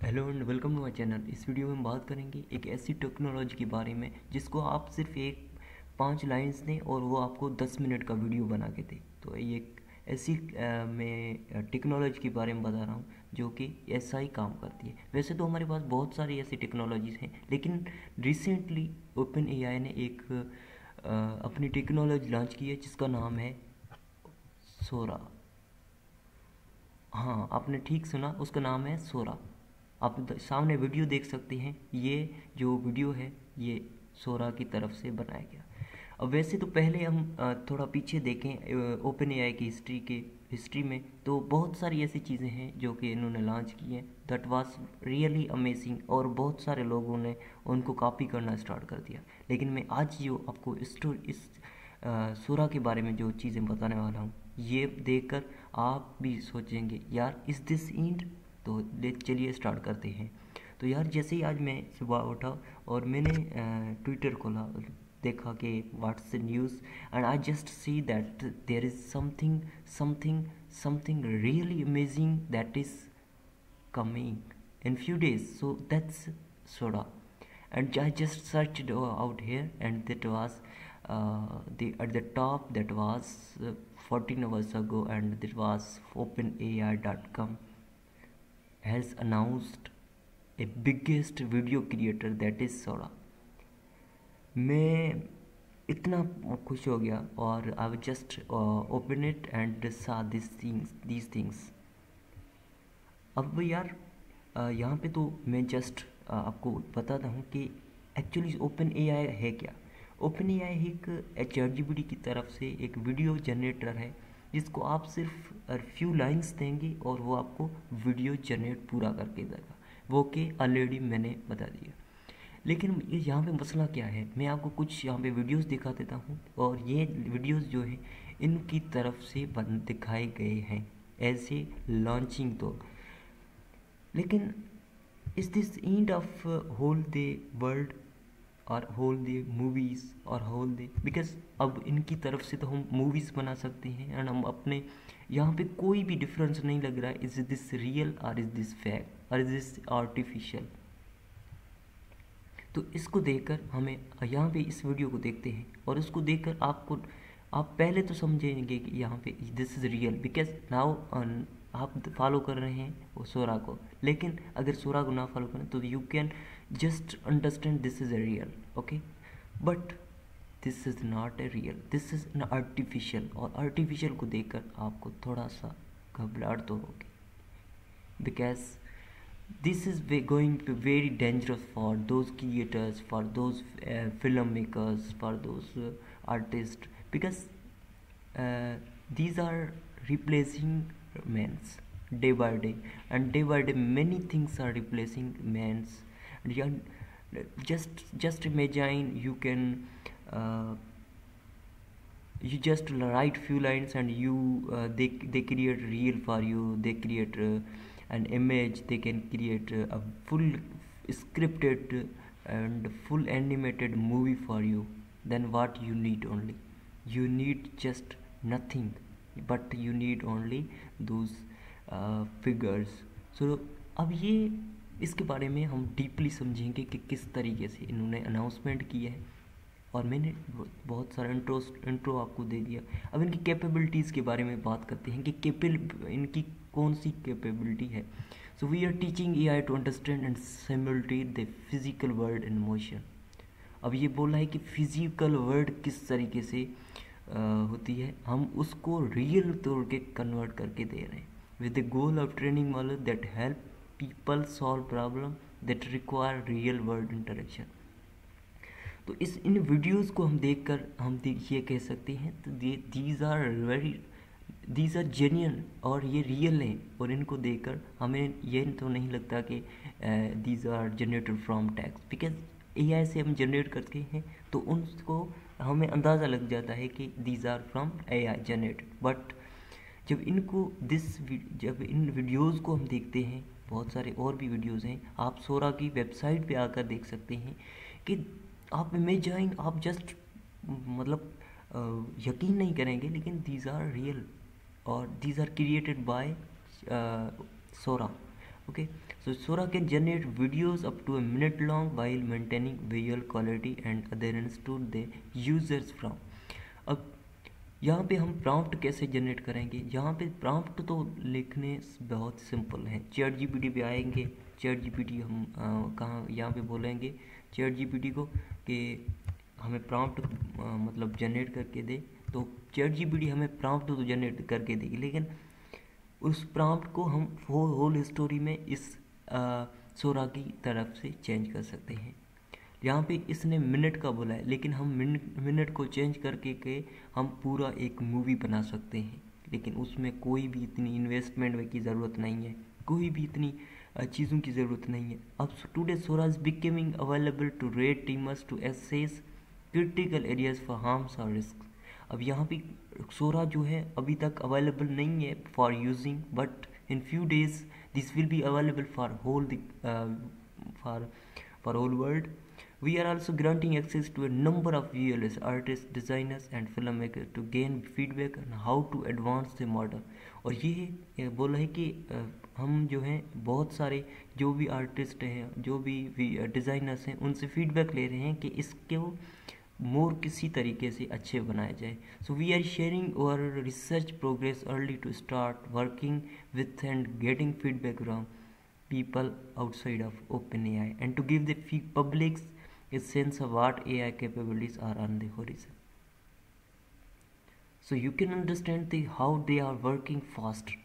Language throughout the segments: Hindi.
Hello and welcome to my channel. इस वीडियो में हम बात करेंगे एक ऐसी टेक्नोलॉजी के बारे में जिसको आप सिर्फ एक 5 लाइन्स दें और वो आपको 10 मिनट का वीडियो बना के दे। तो ये एक ऐसी मैं टेक्नोलॉजी के बारे में बता रहा हूँ जो कि ऐसा ही काम करती है। वैसे तो हमारे पास बहुत सारी ऐसी टेक्नोलॉजीज़ हैं, लेकिन रिसेंटली ओपन एआई ने एक अपनी टेक्नोलॉजी लॉन्च की है जिसका नाम है सोरा। हाँ, आपने ठीक सुना, उसका नाम है सोरा। आप सामने वीडियो देख सकते हैं। ये जो वीडियो है ये सोरा की तरफ से बनाया गया। अब वैसे तो पहले हम थोड़ा पीछे देखें ओपन एआई की हिस्ट्री में, तो बहुत सारी ऐसी चीज़ें हैं जो कि इन्होंने लॉन्च की हैं दैट वाज रियली अमेजिंग, और बहुत सारे लोगों ने उनको कॉपी करना स्टार्ट कर दिया। लेकिन मैं आज जो आपको इस सोरा के बारे में जो चीज़ें बताने वाला हूँ, ये देखकर आप भी सोचेंगे यार इज़ दिस इंड। तो चलिए स्टार्ट करते हैं। तो यार जैसे ही आज मैं सुबह उठा और मैंने ट्विटर खोला, देखा कि what's the news, and I just see that there is something something something really amazing that is coming in few days. So that's soda, and I just searched out here, and that was the at the top that was 14 hours ago, and that was openai.com has announced a biggest video creator that is soda. मैं इतना खुश हो गया और I just open it and सा these things. अब यार यहाँ पे तो मैं जस्ट आपको बताता हूँ कि एक्चुअली ओपन एआई है क्या। ओपन एआई एक ChatGPT की तरफ से एक वीडियो जनरेटर है जिसको आप सिर्फ फ्यू लाइंस देंगे और वो आपको वीडियो जनरेट पूरा करके देगा, वो कि ऑलरेडी मैंने बता दिया। लेकिन ये यहाँ पे मसला क्या है, मैं आपको कुछ यहाँ पे वीडियोस दिखा देता हूँ, और ये वीडियोस जो है इनकी तरफ से दिखाए गए हैं एज ए लॉन्चिंग। तो लेकिन is this end of whole the world और होल द मूवीज़ और होल द, बिकॉज अब इनकी तरफ से तो हम मूवीज़ बना सकते हैं एंड हम अपने यहाँ पे कोई भी डिफरेंस नहीं लग रहा है इज दिस रियल और इज दिस फैक्ट और इज दिस आर्टिफिशियल। तो इसको देखकर हमें यहाँ पे इस वीडियो को देखते हैं और उसको देखकर आप पहले तो समझेंगे कि यहाँ पे this is real, because now आप फॉलो कर रहे हैं वो सोरा को। लेकिन अगर सोरा को ना फॉलो करें तो you can just understand this is a real, okay, but this is not a real, this is an artificial. और आर्टिफिशियल को देखकर आपको थोड़ा सा घबराहट तो होगी, because this is going to be very dangerous for those creators, for those filmmakers, for those artists, because these are replacing men's day by day, and day by day many things are replacing men's. And just imagine you can you just write few lines and you they create reel for you, they create an image, they can create a full scripted and full animated movie for you. Then what you need, only you need just nothing, but you need only those figures. So अब ये इसके बारे में हम डीपली समझेंगे कि किस तरीके से इन्होंने अनाउंसमेंट की है, और मैंने बहुत सारा इंट्रो आपको दे दिया। अब इनकी कैपेबिलिटीज़ के बारे में बात करते हैं कि इनकी कौन सी कैपेबिलिटी है। So we are teaching AI to understand and simulate the physical world in motion. अब ये बोला है कि फिजिकल वर्ल्ड किस तरीके से होती है, हम उसको रियल तौर के कन्वर्ट करके दे रहे हैं with the goal of training model that help people solve problem that require real world interaction. तो इन वीडियोस को हम देखकर हम ये कह सकते हैं तो दीज आर जेन्युइन और ये रियल हैं, और इनको देखकर हमें ये तो नहीं लगता कि these are generated from text, because AI से हम जनरेट करते हैं तो उनको हमें अंदाज़ा लग जाता है कि these are from AI generated. But जब जब इन वीडियोज़ को हम देखते हैं, बहुत सारे और भी वीडियोज़ हैं, आप सोरा की वेबसाइट पे आकर देख सकते हैं कि आप इमेजिन, आप जस्ट मतलब यकीन नहीं करेंगे, लेकिन दीज आर रियल और these are created by Sora, okay. So Sora can generate videos up to a minute long while maintaining visual quality and adherence to the users from. अब यहाँ पे हम प्रॉम्प्ट कैसे जनरेट करेंगे? यहाँ पे प्रॉम्प्ट तो लिखने बहुत सिंपल है। चैट जीपीटी पे आएंगे, चैट जीपीटी हम कहाँ यहाँ पे बोलेंगे चैट जीपीटी को कि हमें प्रॉम्प्ट मतलब जनरेट करके दे, तो चैट जीपीटी हमें प्रॉम्प्ट तो जनरेट करके देगी, लेकिन उस प्रॉम्प्ट को हम होल स्टोरी में इस सोरा की तरफ से चेंज कर सकते हैं। यहाँ पे इसने मिनट का बोला है, लेकिन हम मिनट को चेंज करके के हम पूरा एक मूवी बना सकते हैं, लेकिन उसमें कोई भी इतनी इन्वेस्टमेंट की ज़रूरत नहीं है, कोई भी इतनी चीज़ों की ज़रूरत नहीं है। अब today Sora is becoming available to red teamers to assess critical areas for harms और रिस्क। अब यहाँ पे सोरा जो है अभी तक अवेलेबल नहीं है for using, but in few days this will be available for whole world. We are also granting access to a number of VLS artists, designers and filmmakers to gain feedback on how to advance the model. और ये बोला है कि हम जो हैं बहुत सारे जो भी आर्टिस्ट हैं, जो भी डिज़ाइनर्स हैं, उनसे फीडबैक ले रहे हैं कि इसको मोर किसी तरीके से अच्छे बनाया जाए. So we are sharing our research progress early to start working with and getting feedback from people outside of OpenAI and to give the public a sense of what AI capabilities are on the horizon. So you can understand how they are working faster.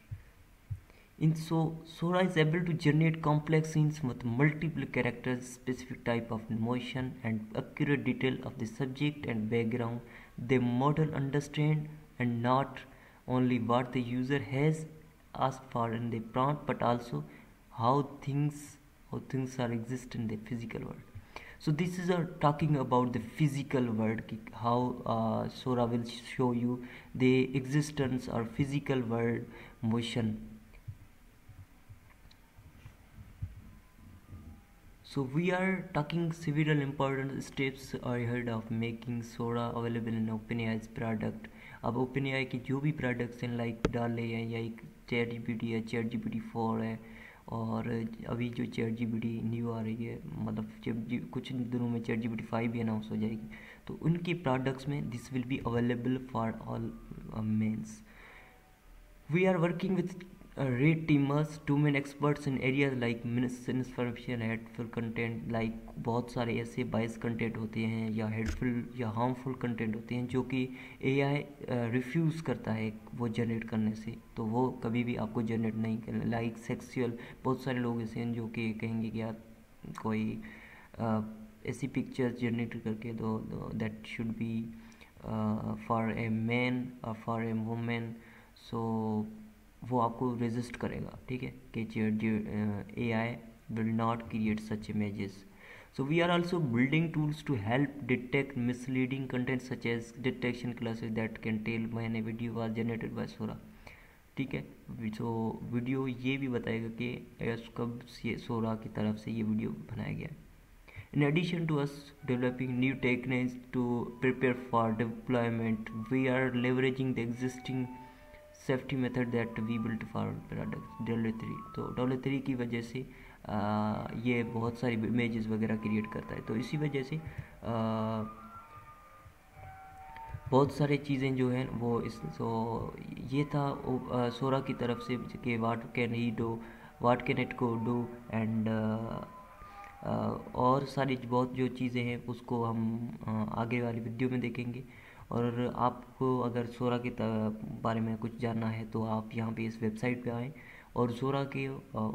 Sora is able to generate complex scenes with multiple characters, specific type of motion and accurate detail of the subject and background. The model understand and not only what the user has asked for in the prompt, but also how things are exist in the physical world. So this is talking about the physical world, how Sora will show you the existence or physical world motion. So we are talking several important steps ahead of making Sora available in OpenAI's product. अब OpenAI की जो भी प्रोडक्ट्स हैं लाइक डाले हैं, या एक चैट जीपीटी है, चैट जीपीटी 4 है, और अभी जो चैट जीपीटी न्यू आ रही है, मतलब कुछ दिनों में चैट जीपीटी 5 भी अनाउंस हो जाएगी, तो उनकी प्रोडक्ट्स में this will be available for all men's. We are working with red teamers, domain experts in areas like misinformation, hateful content, like बहुत सारे ऐसे बायस कंटेंट होते हैं या हेटफुल या हार्मफुल कंटेंट होते हैं जो कि एआई रिफ्यूज़ करता है वो जनरेट करने से, तो वो कभी भी आपको जनरेट नहीं करना. लाइक सेक्सुअल, बहुत सारे लोग ऐसे हैं जो कि कहेंगे कि यार कोई ऐसी पिक्चर्स जनरेट करके दो that should be for a man और फॉर ए वुमेन, सो वो आपको रेजिस्ट करेगा, ठीक है, कि AI will not create such images. So we are also building tools to help detect misleading content such as detection classes that can tell when a video was generated by Sora. ठीक है, तो वीडियो ये भी बताएगा कि कब ये Sora की तरफ से ये वीडियो बनाया गया. In addition to us developing new techniques to prepare for deployment, we are leveraging the existing safety method that we built for product DALL-E 3. तो DALL-E 3 की वजह से ये बहुत सारी इमेजेस वगैरह क्रिएट करता है, तो इसी वजह से बहुत सारी चीज़ें जो हैं वो ये था सोरा की तरफ से कि what can he do, what can it को डू, एंड और सारी बहुत जो चीज़ें हैं उसको हम आगे वाली वीडियो में देखेंगे. और आपको अगर सोरा के बारे में कुछ जानना है तो आप यहाँ पे इस वेबसाइट पे आएँ और सोरा के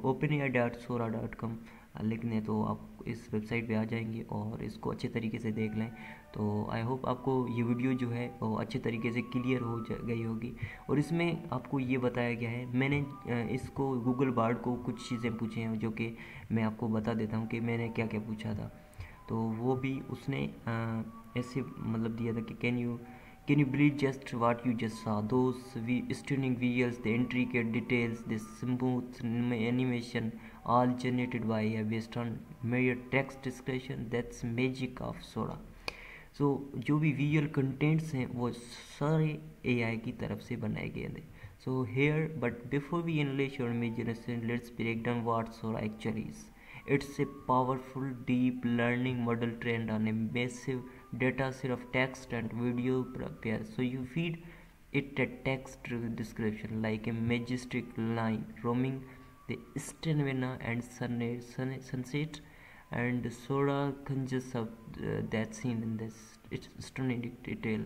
openai.sora.com लिखने तो आप इस वेबसाइट पे आ जाएंगे और इसको अच्छे तरीके से देख लें. तो आई होप आपको ये वीडियो जो है वो अच्छे तरीके से क्लियर हो गई होगी. और इसमें आपको ये बताया गया है, मैंने इसको गूगल बार्ड को कुछ चीज़ें पूछी हैं जो कि मैं आपको बता देता हूँ कि मैंने क्या क्या पूछा था. तो वो भी उसने ऐसे मतलब दिया था कि can you believe just what you just saw, those stunning visuals, the intricate details, the smooth animation, all generated by AI based on mere text description, that's magic of Sora. जो भी विजुअल कंटेंट्स हैं वो सारे AI की तरफ से बनाए गए थे. So here, but before we analyze your imagination, let's break down what Sora actually is. It's a powerful deep learning model trained on a massive data set of text and video pairs. So you feed it a text description like a majestic line roaming the eastern Vienna and sunset, and Sora conjures up that scene in this its stunning detail.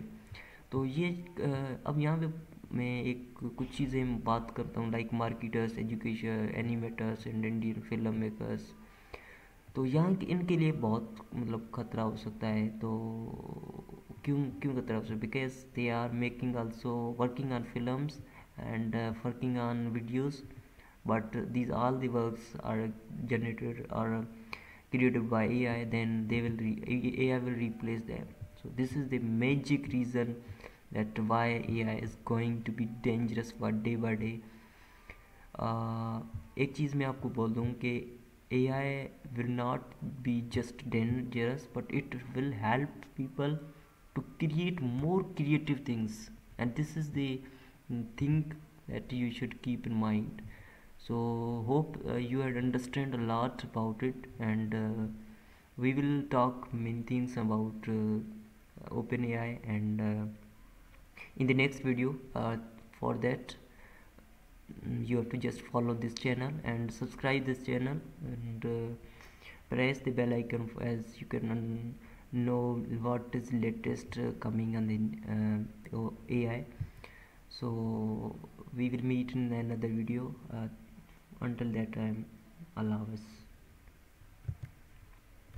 तो ये अब यहाँ पे मैं एक कुछ चीज़ें बात करता हूँ like marketers, education, animators and Indian film makers. तो यहाँ इनके लिए बहुत मतलब खतरा हो सकता है। तो क्यों क्यों खतरा हो सकता है? Because they are making also working on films and working on videos, but these all the works are generated or created by AI, then AI will replace them. So this is the magic reason that why AI is going to be dangerous for day by day. एक चीज़ मैं आपको बोल दूँ कि AI will not be just dangerous, but it will help people to create more creative things, and this is the thing that you should keep in mind. So hope you had understand a lot about it, and we will talk many things about OpenAI, and in the next video. For that, you have to just follow this channel and subscribe this channel, and press the bell icon as you can know what is latest coming on the AI. So we will meet in another video. Until that time, Allah Hafiz.